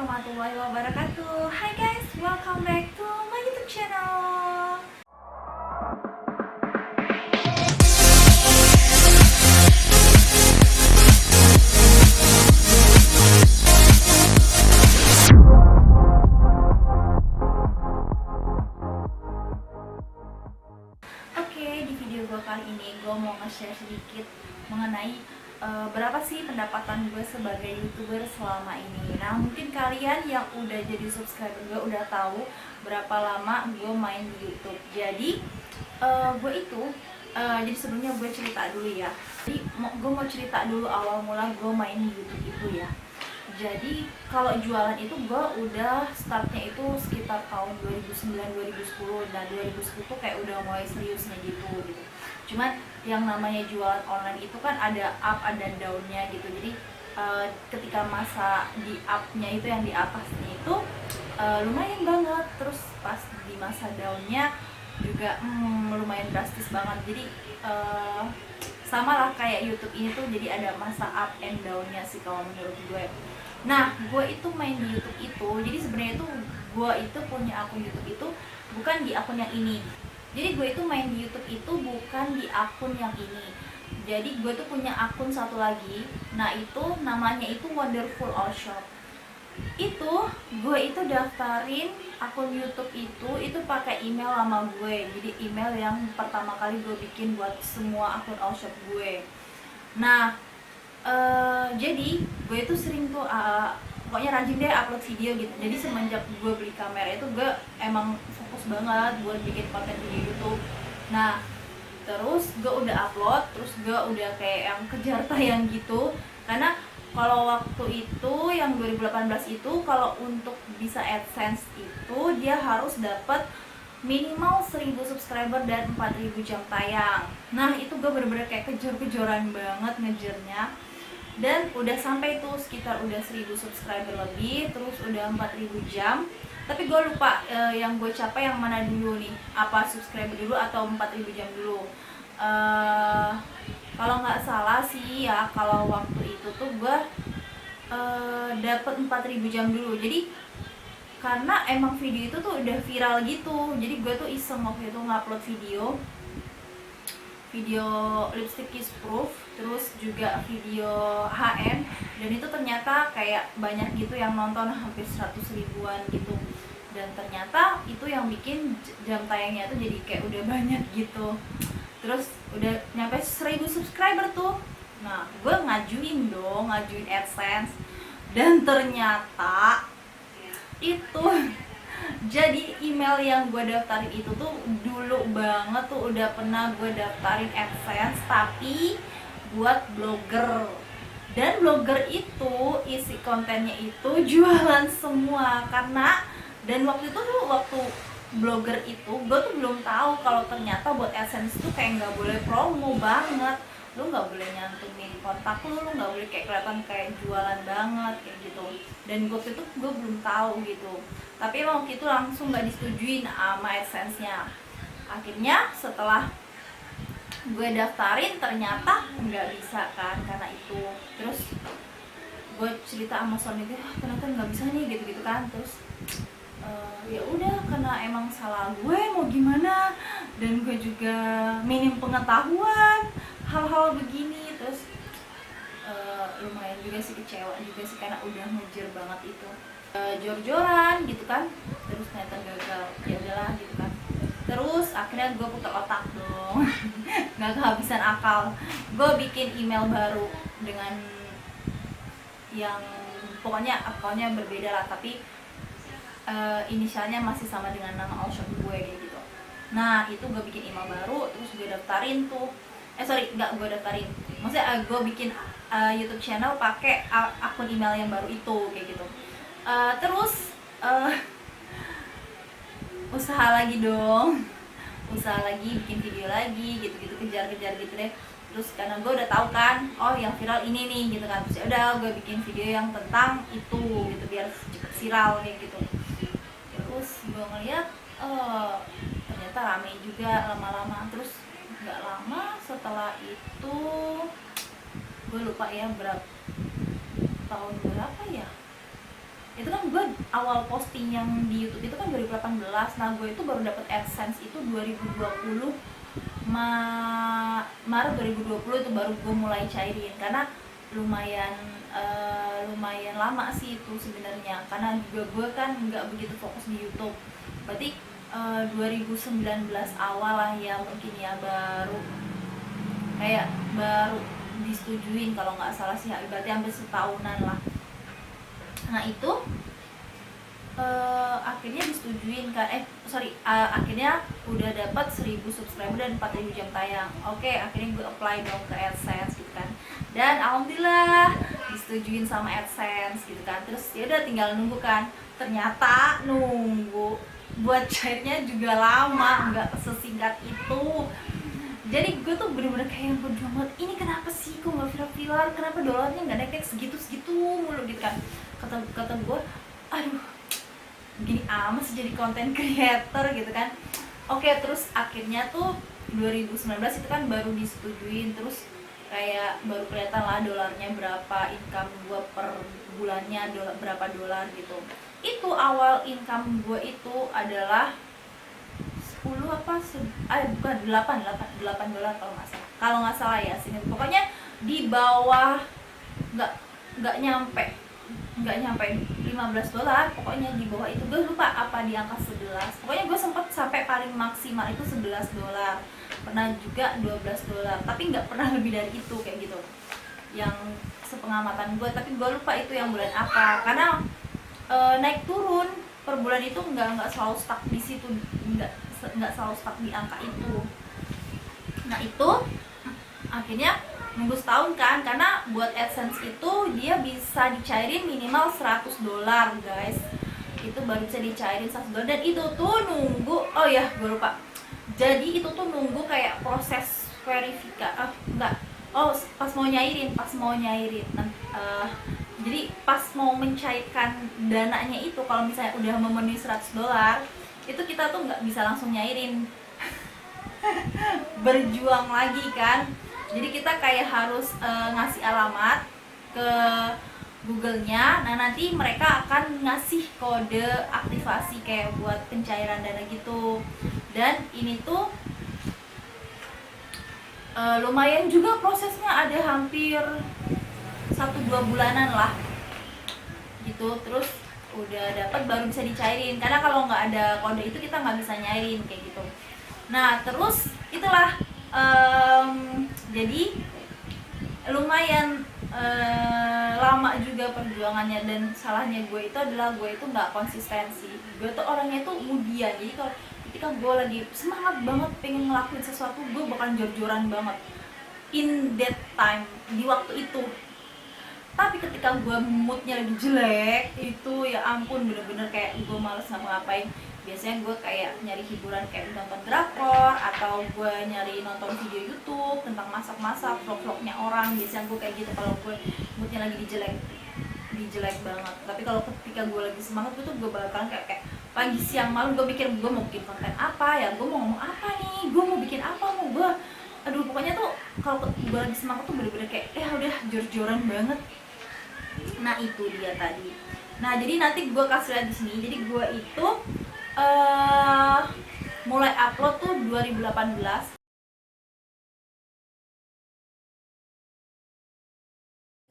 warahmatullahi wabarakatuh. Hai guys, welcome back to my YouTube channel. Oke, di video gue kali ini gue mau nge-share sedikit mengenai berapa sih pendapatan gue sebagai YouTuber selama ini. Nah, mungkin kalian yang udah jadi subscriber gue udah tahu berapa lama gue main di YouTube. Jadi gue itu jadi sebelumnya gue cerita dulu ya. Jadi gue mau cerita dulu awal mula gue main di YouTube itu ya. Jadi kalau jualan itu gue udah startnya itu sekitar tahun 2009-2010 dan 2010 tuh kayak udah mulai seriusnya gitu. Cuman yang namanya jualan online itu kan ada up dan downnya gitu. Jadi ketika masa di upnya itu yang di atasnya itu lumayan banget. Terus pas di masa downnya juga lumayan drastis banget. Jadi sama lah kayak YouTube ini tuh, jadi ada masa up and downnya sih kalau menurut gue. Nah, gue itu main di YouTube itu, jadi sebenarnya itu gue itu punya akun YouTube itu bukan di akun yang ini. Jadi gue itu main di YouTube itu bukan di akun yang ini. Jadi gue tuh punya akun satu lagi. Nah, itu namanya itu Wonderful All Shop. Itu gue itu daftarin akun YouTube itu pakai email lama gue. Jadi email yang pertama kali gue bikin buat semua akun All Shop gue. Nah, jadi gue itu sering tuh pokoknya rajin deh upload video gitu. Jadi semenjak gue beli kamera itu gue emang fokus banget buat bikin konten video YouTube. Nah, terus gue udah upload, terus gue udah kayak yang kejar tayang gitu. Karena kalau waktu itu yang 2018 itu kalau untuk bisa AdSense itu dia harus dapat minimal 1000 subscriber dan 4000 jam tayang. Nah, itu gue bener-bener kayak kejar-kejaran banget ngejarnya. Dan udah sampai tuh sekitar udah 1000 subscriber lebih, terus udah 4000 jam. Tapi gue lupa yang gue capai yang mana dulu nih, apa subscriber dulu atau 4000 jam dulu. Kalau nggak salah sih ya, kalau waktu itu tuh gue dapet 4000 jam dulu. Jadi karena emang video itu tuh udah viral gitu, jadi gue tuh iseng waktu itu ngupload video lipstick kiss proof, terus juga video HN, dan itu ternyata kayak banyak gitu yang nonton, hampir 100 ribuan gitu. Dan ternyata itu yang bikin jam tayangnya tuh jadi kayak udah banyak gitu. Terus udah nyampe 1000 subscriber tuh. Nah, gue ngajuin AdSense, dan ternyata itu jadi email yang gue daftarin itu tuh dulu banget tuh udah pernah gue daftarin AdSense, tapi buat blogger. Dan blogger itu isi kontennya itu jualan semua. Karena dan waktu itu tuh waktu blogger itu gue tuh belum tahu kalau ternyata buat AdSense tuh kayak nggak boleh promo banget. Lu nggak boleh nyantumin kontak lu nggak boleh kayak kelihatan kayak jualan banget kayak gitu. Dan waktu itu gue belum tahu gitu, tapi emang waktu itu langsung nggak disetujuin sama AdSense-nya. Akhirnya setelah gue daftarin ternyata nggak bisa kan karena itu. Terus gue cerita sama suami gue, ternyata nggak bisa nih gitu kan. Terus ya udah, karena emang salah gue, mau gimana. Dan gue juga minim pengetahuan hal-hal begini. Terus lumayan juga sih kecewa juga sih karena udah ngejar banget itu, jor-joran gitu kan. Terus ternyata gagal, ya udahlah gitu kan. Terus akhirnya gue putar otak dong nggak kehabisan akal, gue bikin email baru dengan yang pokoknya akunnya berbeda lah, tapi inisialnya masih sama dengan nama all shop gue kayak gitu. Nah, itu gue bikin email baru, terus gue daftarin tuh maksudnya gue bikin YouTube channel pakai akun email yang baru itu kayak gitu. Terus usaha lagi bikin video lagi gitu kejar-kejar gitu deh. Terus karena gue udah tahu kan, oh yang viral ini nih gitu kan. Terus udah gue bikin video yang tentang itu gitu biar cepet viral kayak gitu. Terus gue ngeliat ternyata rame juga lama-lama. Terus nggak lama setelah itu, gue lupa ya tahun berapa ya, itu kan gue awal posting yang di YouTube itu kan 2018. Nah gue itu baru dapet AdSense itu 2020 Maret 2020 itu baru gue mulai cairin, karena lumayan lumayan lama sih itu sebenarnya, karena juga gue kan nggak begitu fokus di YouTube. Berarti 2019 awal lah ya mungkin ya, baru disetujuin kalau nggak salah sih, berarti hampir setahunan lah. Nah itu akhirnya disetujuin kan, akhirnya udah dapat 1000 subscriber dan 4000 jam tayang. Oke, akhirnya gue apply dong ke AdSense gitu kan, dan alhamdulillah disetujuin sama AdSense gitu kan. Terus ya udah tinggal nunggu kan, ternyata nunggu buat cairnya juga lama, nggak sesingkat itu. Jadi gue tuh bener-bener kayak bodo amat, ini kenapa sih kok nggak viral, kenapa dolarnya nggak naik segitu mulu gitu kan. Kata gue, aduh gini amat sih jadi content creator gitu kan. Oke, terus akhirnya tuh 2019 itu kan baru disetujuin, terus kayak baru kelihatan lah dolarnya berapa, income gue per bulannya berapa dolar gitu. Itu awal income gue itu adalah 10 apa bukan 8 dolar kalau nggak salah ya sini. Pokoknya di bawah, nggak nyampe 15 dolar, pokoknya di bawah itu. Gue lupa apa di angka 11, pokoknya gue sempet sampai paling maksimal itu 11 dolar, pernah juga 12 dolar, tapi nggak pernah lebih dari itu kayak gitu yang sepengamatan gue. Tapi gue lupa itu yang bulan apa, karena naik turun per bulan itu nggak selalu stuck di situ, nggak selalu stuck di angka itu. Nah itu akhirnya nunggu setahun kan, karena buat AdSense itu dia bisa dicairin minimal 100 dolar guys, itu baru bisa dicairin 100 dolar. Dan itu tuh nunggu, oh ya gue lupa, jadi itu tuh nunggu kayak proses verifikasi, pas mau nyairin jadi pas mau mencairkan dananya itu, kalau misalnya udah memenuhi 100 dolar itu kita tuh nggak bisa langsung nyairin berjuang lagi kan. Jadi kita kayak harus ngasih alamat ke Google-nya. Nah nanti mereka akan ngasih kode aktivasi kayak buat pencairan dana gitu. Dan ini tuh lumayan juga prosesnya, ada hampir 1-2 bulanan lah gitu. Terus udah dapat baru bisa dicairin, karena kalau nggak ada kode itu kita nggak bisa nyairin kayak gitu. Nah terus itulah jadi lumayan lama juga perjuangannya. Dan salahnya gue itu adalah gue itu nggak konsistensi. Gue tuh orangnya tuh kemudian, jadi kalau ketika gue lagi semangat banget pengen ngelakuin sesuatu, gue bakal jor-joran banget in that time, di waktu itu. Tapi ketika gue moodnya lagi jelek, itu ya ampun bener-bener kayak gue males ngapa-ngapain. Biasanya gue kayak nyari hiburan kayak nonton drakor, atau gue nyari nonton video YouTube tentang masak-masak, vlog-vlognya orang. Biasanya gue kayak gitu kalau gue moodnya lagi jelek banget. Tapi kalau ketika gue lagi semangat, gue bakalan kayak pagi siang malam gue mikir gue mau bikin konten apa ya, gue mau ngomong apa nih, gue mau bikin apa, aduh pokoknya tuh kalau gue lagi semangat tuh bener-bener kayak udah jor-joran banget. Nah itu dia tadi. Nah jadi nanti gue kasih lihat di sini. Jadi gue itu mulai upload tuh 2018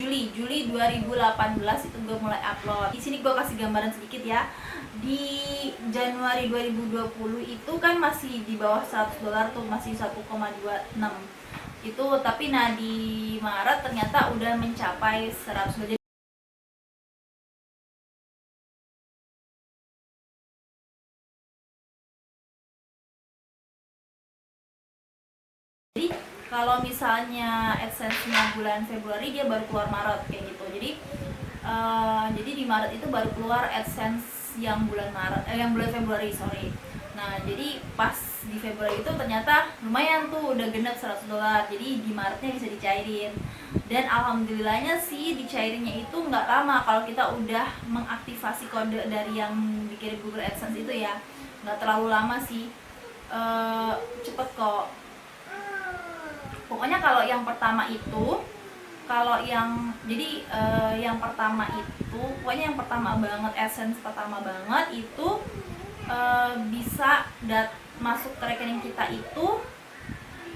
Juli 2018 itu gue mulai upload. Di sini gue kasih gambaran sedikit ya. Di Januari 2020 itu kan masih di bawah 100 dolar tuh, masih 1,26 itu. Tapi nah di Maret ternyata udah mencapai 100 dolar. Jadi kalau misalnya AdSense-nya bulan Februari, dia baru keluar Maret kayak gitu. Jadi di Maret itu baru keluar AdSense yang bulan Februari, sorry. Nah jadi pas di Februari itu ternyata lumayan tuh, udah genap 100 dolar. Jadi di Maretnya bisa dicairin. Dan alhamdulillahnya sih dicairinnya itu nggak lama kalau kita udah mengaktifasi kode dari yang dikirim Google AdSense itu ya. Nggak terlalu lama sih, cepet kok. Pokoknya kalau yang pertama itu kalau yang jadi yang pertama itu pokoknya yang pertama banget, essence pertama banget itu bisa masuk ke rekening kita itu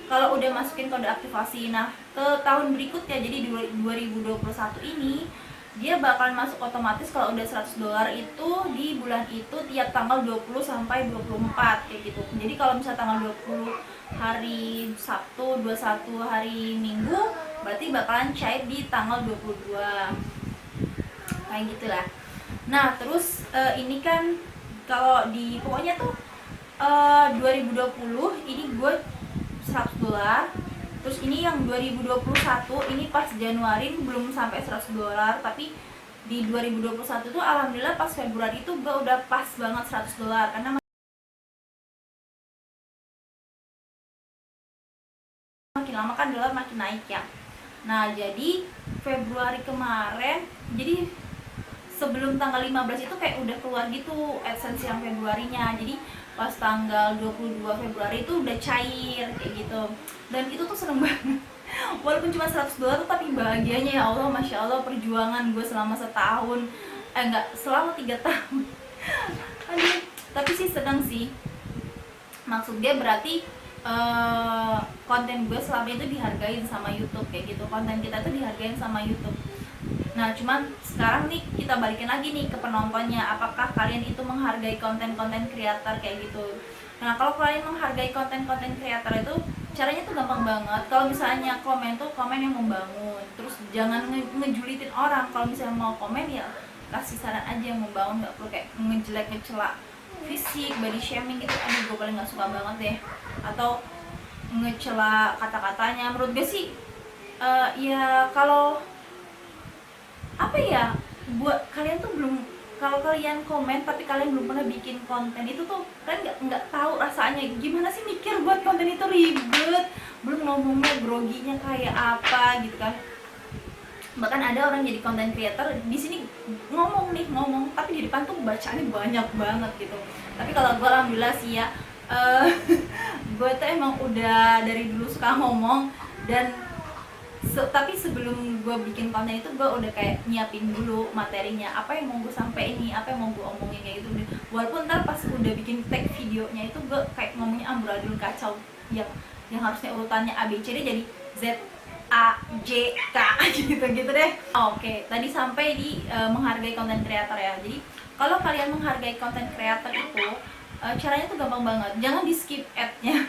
kalau udah masukin kode aktivasi. Nah, ke tahun berikutnya jadi di 2021 ini dia bakalan masuk otomatis kalau udah $100 itu di bulan itu tiap tanggal 20 sampai 24 kayak gitu. Jadi kalau misalnya tanggal 20 hari Sabtu, 21 hari Minggu, berarti bakalan cair di tanggal 22. Kayak gitulah. Nah, terus ini kan kalau di pokoknya tuh 2020 ini gue $100. Terus ini yang 2021 ini pas Januari belum sampai $100, tapi di 2021 tuh alhamdulillah pas Februari itu gue udah pas banget $100 karena makin lama kan dolar makin naik ya. Nah, jadi Februari kemarin, jadi sebelum tanggal 15 itu kayak udah keluar gitu AdSense yang Februarinya. Jadi pas tanggal 22 Februari itu udah cair kayak gitu. Dan itu tuh seneng banget. Walaupun cuma $100 tuh tapi bahagianya ya Allah, Masya Allah, perjuangan gue selama setahun, enggak, selama 3 tahun. Aduh, tapi sih seneng sih. Maksud dia berarti konten gue selama itu dihargain sama YouTube kayak gitu. Konten kita tuh dihargain sama YouTube. Nah, cuman sekarang nih kita balikin lagi nih ke penontonnya. Apakah kalian itu menghargai konten-konten kreator kayak gitu? Nah, kalau kalian menghargai konten-konten kreator itu caranya tuh gampang banget. Kalau misalnya komen tuh komen yang membangun. Terus jangan ngejulitin orang. Kalau misalnya mau komen ya kasih saran aja yang membangun, nggak perlu kayak ngejelek ngecela fisik, body shaming gitu. Aduh, gue paling nggak suka banget deh. Atau ngecela kata-katanya. Menurut gue sih ya kalau apa ya, buat kalian tuh belum, kalau kalian komen tapi kalian belum pernah bikin konten itu tuh kalian nggak tahu rasanya gimana sih mikir buat konten itu, ribet, belum ngomongnya groginya kayak apa gitu kan. Bahkan ada orang jadi konten creator di sini ngomong tapi di depan tuh bacaannya banyak banget gitu. Tapi kalau gue alhamdulillah sih ya gue tuh emang udah dari dulu suka ngomong, dan tapi sebelum gue bikin konten itu gue udah kayak nyiapin dulu materinya, apa yang mau gue sampai ini, apa yang mau gue omongin kayak gitu. Walaupun ntar pas udah bikin tag videonya itu gue kayak ngomongnya amburadul kacau, yang harusnya urutannya A B C D jadi Z A J K gitu deh. Oke, tadi sampai di menghargai konten kreator ya. Jadi kalau kalian menghargai konten kreator itu caranya tuh gampang banget. Jangan di skip ad-nya.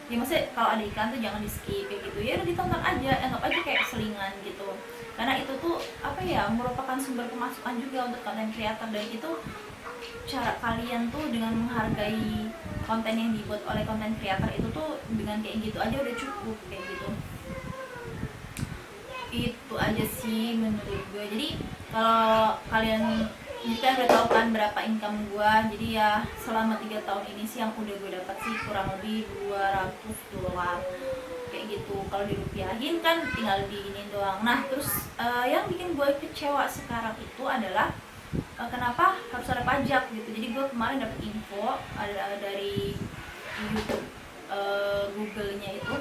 Ya maksudnya kalau ada iklan tuh jangan di skip kayak gitu, ya udah ditonton aja, anggap aja kayak selingan gitu. Karena itu tuh apa ya, merupakan sumber pemasukan juga untuk konten kreator, dan itu cara kalian tuh dengan menghargai konten yang dibuat oleh konten kreator itu tuh dengan kayak gitu aja udah cukup kayak gitu. Itu aja sih menurut gue. Jadi kalau kalian kita udah tahu kan berapa income gue, jadi ya selama 3 tahun ini sih yang udah gue dapat sih kurang lebih $200 kayak gitu. Kalau dirupiahin kan tinggal di ini doang. Nah, terus yang bikin gue kecewa sekarang itu adalah kenapa harus ada pajak gitu. Jadi gue kemarin dapet info ada dari YouTube Google-nya itu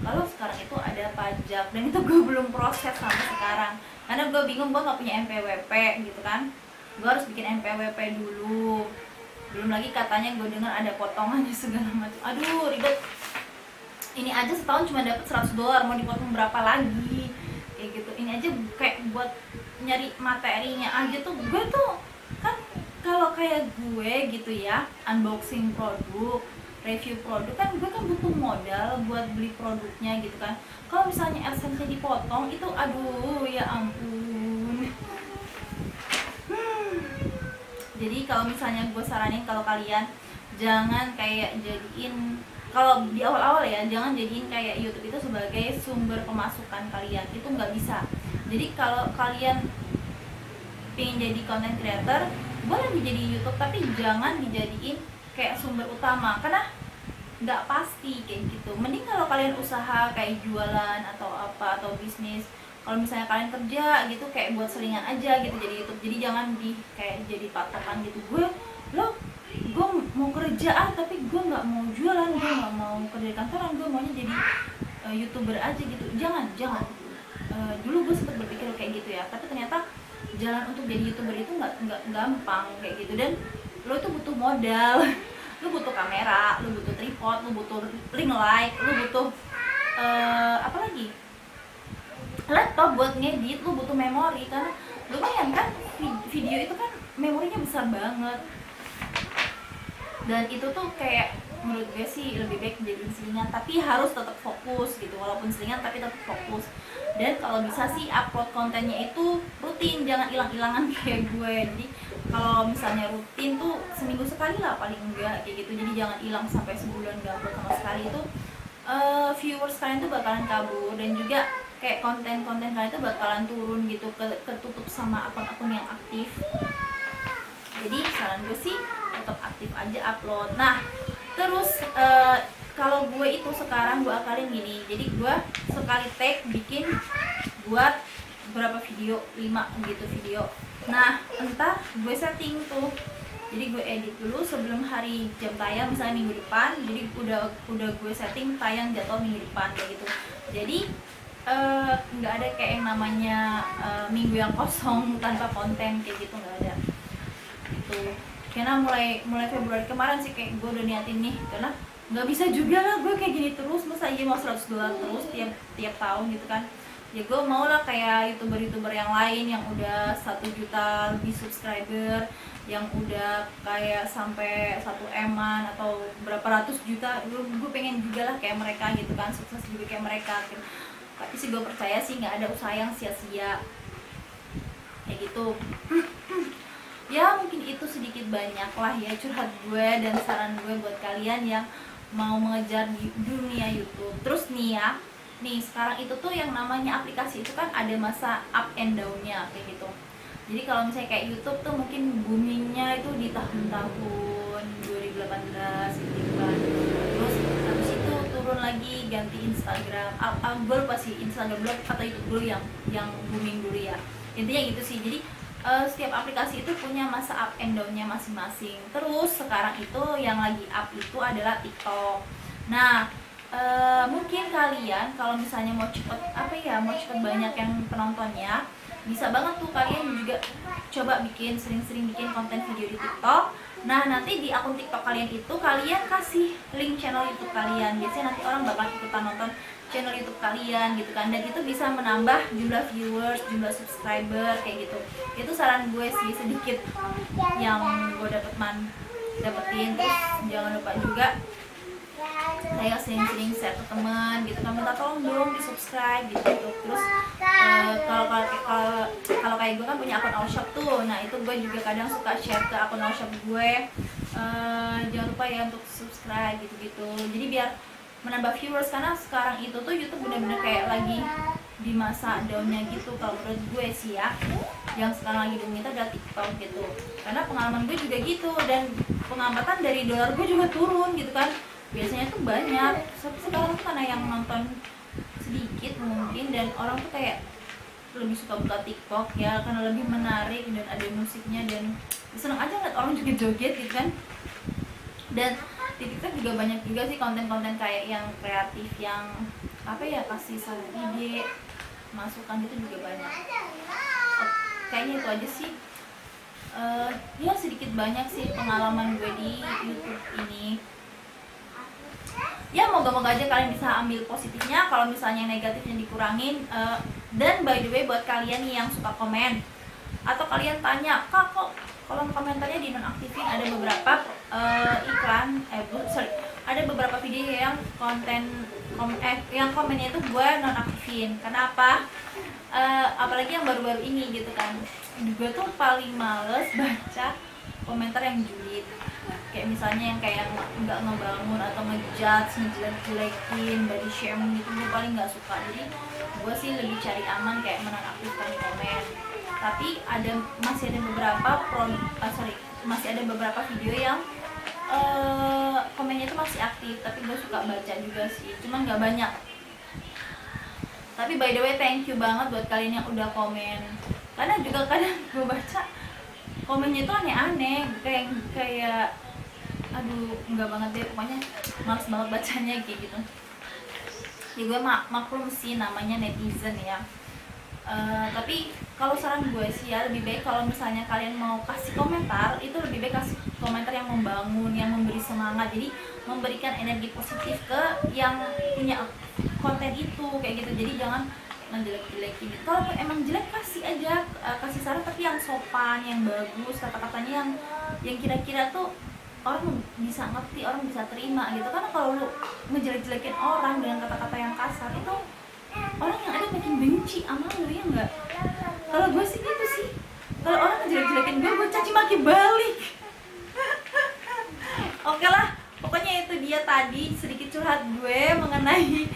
kalau sekarang itu ada pajak, dan itu gue belum proses sampai sekarang karena gue bingung, gue nggak punya NPWP gitu kan. Gue harus bikin NPWP dulu, belum lagi katanya gue dengar ada potongannya segala macam. Aduh, ribet. Ini aja setahun cuma dapat $100, mau dipotong berapa lagi kayak gitu. Ini aja kayak buat nyari materinya aja tuh gue tuh kan, kalau kayak gue gitu ya, unboxing produk, review produk kan gue kan butuh modal buat beli produknya gitu kan. Kalau misalnya AdSense-nya dipotong itu aduh ya ampun. Jadi kalau misalnya gue saranin, kalau kalian jangan kayak jadiin, kalau di awal-awal ya jangan jadiin kayak YouTube itu sebagai sumber pemasukan kalian, itu nggak bisa. Jadi kalau kalian pengen jadi content creator, boleh jadi YouTube, tapi jangan dijadiin kayak sumber utama karena nggak pasti kayak gitu. Mending kalau kalian usaha kayak jualan atau apa, atau bisnis, kalau misalnya kalian kerja gitu kayak buat selingan aja gitu jadi YouTube. Jadi jangan kayak jadi patokan gitu, gue mau kerja tapi gue nggak mau jualan, gue nggak mau kerja di kantoran, gue maunya jadi YouTuber aja gitu. Jangan dulu gue sempet berpikir kayak gitu ya, tapi ternyata jalan untuk jadi YouTuber itu nggak gampang kayak gitu. Dan lo itu butuh modal lo butuh kamera, lo butuh tripod, lo butuh ring light, lo butuh apa lagi, laptop buat ngedit, lo butuh memori. Karena lumayan kan, video itu kan memorinya besar banget, dan itu tuh kayak menurut gue sih lebih baik jadi selingan, tapi harus tetap fokus gitu, walaupun selingan tapi tetap fokus. Dan kalau bisa sih upload kontennya itu rutin, jangan hilang-hilangan kayak gue. Jadi kalau misalnya rutin tuh seminggu sekali lah paling enggak kayak gitu, jadi jangan hilang sampai sebulan gak upload sama sekali. Itu viewers kalian tuh bakalan kabur, dan juga kayak konten-konten kalian tuh bakalan turun gitu, ketutup sama akun-akun yang aktif. Jadi saran gue sih tetap aktif aja upload. Nah terus kalau gue itu sekarang gue akalin gini, jadi gue sekali tag bikin buat berapa video, 5 gitu video. Nah entah gue setting tuh, jadi gue edit dulu sebelum hari jam tayang, misalnya minggu depan, jadi udah gue setting tayang jadwal minggu depan kayak gitu. Jadi nggak ada kayak yang namanya minggu yang kosong tanpa konten kayak gitu, nggak ada gitu. Karena mulai Februari kemarin sih kayak gue udah niatin nih, karena nggak bisa juga lah gue kayak gini terus, masa iya mau $100 terus tiap tahun gitu kan. Ya gue mau lah kayak youtuber yang lain yang udah 1 juta lebih subscriber, yang udah kayak sampai 1 M-an atau berapa ratus juta. Gue pengen juga lah kayak mereka gitu kan, sukses juga kayak mereka gitu. Tapi sih gue percaya sih nggak ada usaha yang sia-sia kayak gitu. Ya mungkin itu sedikit banyak lah ya curhat gue dan saran gue buat kalian yang mau mengejar di dunia YouTube. Terus nih ya, nih sekarang itu tuh yang namanya aplikasi itu kan ada masa up and down-nya kayak gitu. Jadi kalau misalnya kayak YouTube tuh mungkin boomingnya itu di tahun 2018 gitu kan. Terus habis itu turun lagi, ganti Instagram. Gue lupa sih Instagram dulu atau YouTube dulu yang booming dulu ya. Intinya gitu sih. Jadi setiap aplikasi itu punya masa up and down-nya masing-masing. Terus sekarang itu yang lagi up itu adalah TikTok. Nah, mungkin kalian kalau misalnya mau cepet banyak yang penontonnya, bisa banget tuh kalian juga coba sering-sering bikin konten video di TikTok. Nah, nanti di akun TikTok kalian itu kalian kasih link channel YouTube kalian. Biasanya nanti orang bakal ikutan nonton channel YouTube kalian gitu kan, dan itu bisa menambah jumlah viewers, jumlah subscriber kayak gitu. Itu saran gue sih sedikit yang gue dapetin. Terus jangan lupa juga kayak sering-sering share ke teman gitu kan, minta tolong dong di subscribe gitu. Terus kalau kayak gue kan punya akun all shop tuh, nah itu gue juga kadang suka share ke akun all shop gue, jangan lupa ya untuk subscribe gitu. Jadi biar menambah viewers, karena sekarang itu tuh YouTube bener-bener kayak lagi di masa daunnya gitu kalau menurut gue sih ya. Yang sekarang lagi booming itu adalah TikTok gitu, karena pengalaman gue juga gitu, dan pengamatan dari dolar gue juga turun gitu kan. Biasanya tuh banyak, tapi sekarang tuh karena yang nonton sedikit mungkin, dan orang tuh kayak lebih suka buka TikTok ya, karena lebih menarik dan ada musiknya, dan seneng aja ngeliat orang joget-joget gitu kan. Dan di TikTok juga banyak juga sih konten-konten kayak yang kreatif, yang kasih saran ide, masukan gitu juga banyak. Kayaknya itu aja sih. Ya sedikit banyak sih pengalaman gue di YouTube ini. Ya moga-moga aja kalian bisa ambil positifnya, kalau misalnya negatifnya dikurangin. Dan by the way buat kalian nih yang suka komen atau kalian tanya, kak kok kolom komentarnya dinonaktifin, ada beberapa ada beberapa video yang yang komennya itu gue nonaktifin. Karena apa? Apalagi yang baru-baru ini gitu kan, gue tuh paling males baca komentar yang julid, kayak misalnya yang kayak nggak ngebangun atau ngejudge, ngejelek-jelekin, body shaming gitu, gue paling nggak suka. Jadi gue sih lebih cari aman kayak menonaktifkan komen. Tapi masih ada beberapa video yang komennya itu masih aktif, tapi gue suka baca juga sih, cuman nggak banyak. Tapi by the way thank you banget buat kalian yang udah komen, karena juga kadang gue baca komennya itu aneh-aneh, kayak aduh enggak banget deh, pokoknya males banget bacanya kayak gitu. Ya gue maklum sih namanya netizen ya, Tapi kalau saran gue sih ya, lebih baik kalau misalnya kalian mau kasih komentar, itu lebih baik kasih komentar yang membangun, yang memberi semangat, jadi memberikan energi positif ke yang punya konten itu kayak gitu. Jadi jangan menjelek-jelekin. Kalau emang jelek kasih aja, kasih saran tapi yang sopan, yang bagus, kata-katanya yang kira-kira tuh orang bisa ngerti, orang bisa terima gitu. Karena kalau lu ngejelek-jelekin orang dengan kata-kata yang kasar, itu orang yang ada makin benci sama lu, ya enggak? Kalau gue sih gitu sih, kalau orang ngejelek-jelekin gue caci maki balik. Oke lah, pokoknya itu dia tadi sedikit curhat gue mengenai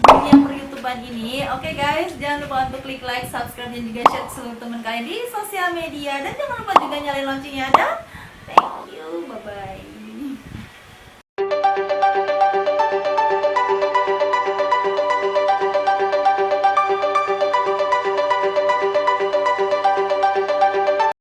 dunia per-YouTubean ini. Oke guys, jangan lupa untuk klik like, subscribe, dan juga share ke seluruh teman kalian di sosial media. Dan jangan lupa juga nyalain loncengnya. Dan thank you, bye-bye.